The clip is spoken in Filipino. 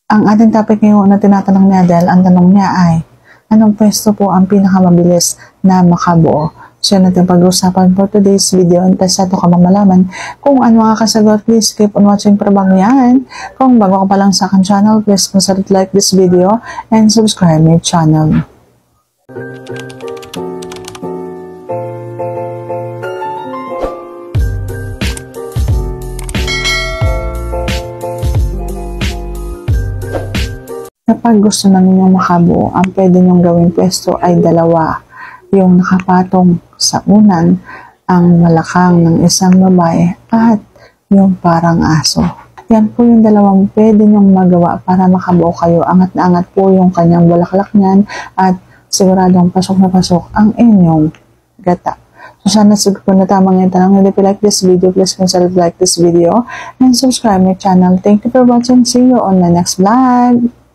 Ang ating topic ngayon na tinatanong ni Adele, ang tanong niya ay, anong pwesto po ang pinakamabilis na makabuo? So yun natin pag-usapan for today's video. Interesado ka bang malaman kung ano ang kasagot? Please keep on watching para bang yan. Kung bago ka pa lang sa akin channel, please consider like this video and subscribe my channel. Kapag gusto na ninyong makabuo, ang pwede nyong gawing pwesto ay dalawa. Yung nakapatong sa unan, ang malakang ng isang babae, at yung parang aso. Yan po yung dalawang pwede nyong magawa para makabuo kayo. Angat na angat po yung kanyang bulaklak niyan at siguradong pasok na pasok ang inyong gata. So sana siguro na tamang yung tanong. If you like this video, please consider like this video and subscribe my channel. Thank you for watching. See you on my next vlog.